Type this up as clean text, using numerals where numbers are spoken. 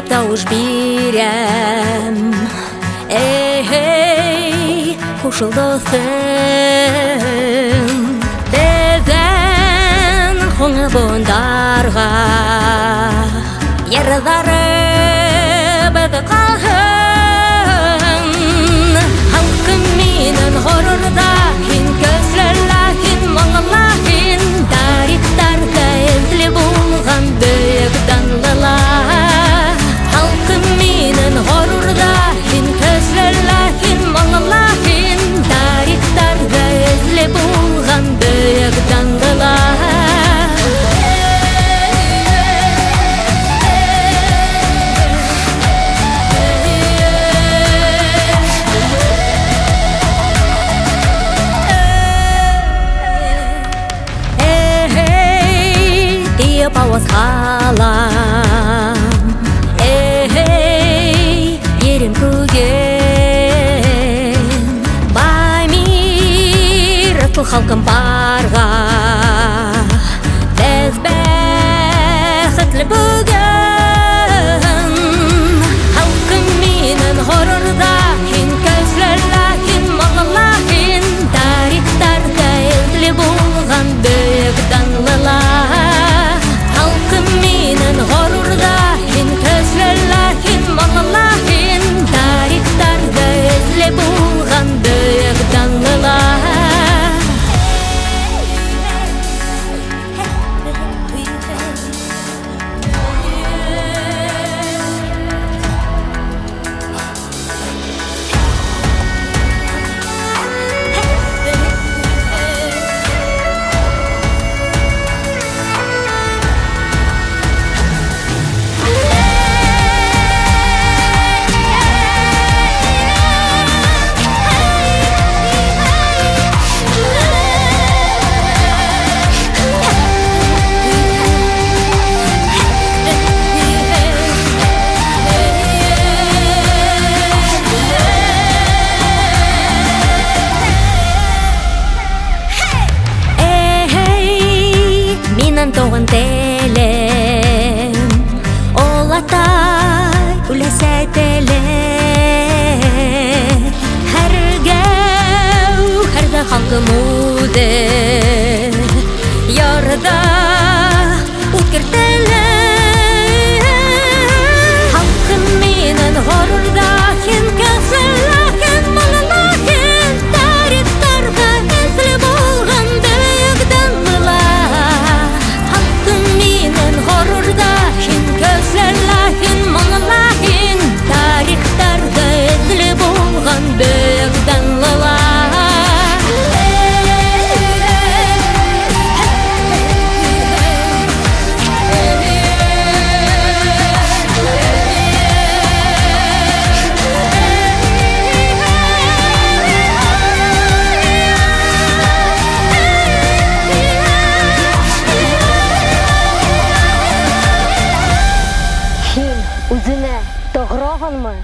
тауыш бирәм. Эй, кушыл досым, безен хоңы бондарға, ярылары бізі қалғын. Халқым менің ғұрырда, хин көзлерла, хин маңыла, хин тарихтарда әзілі болған бөйік данлылар. Халқым менің ғұрырда, хин көзлерла, хин маңыла, хин тарихтарда әзілі болған бөйік данлылар. Пауыз қалам, эй, ерім көген, баймир бұл халқым барға, біз бәқітлі бүгін. Халқым менің ғұрырда, хин көзлерла, хин маңыла, хин тарихтарда әзілі болған бөйік данлылар. Халқым менің ғұрырда, хин көзлерла, хин маңыла, хин тарихтарда әзілі болған бөйік данлылар. Тоғын телем, ол атай үлесе телем. Әргі халқым ұды, ярда өткір телем. Халқым менің ғұрырда, хин көзлерла, хин маңыла, хин тарихтарға әзілі болған бөйік данлылар. Ғұрырда, хин көзлерла, хин маңыла, хин тарихтарда әзілі болған бөйік данлылар. Сен өзіңе тоғырағанмы?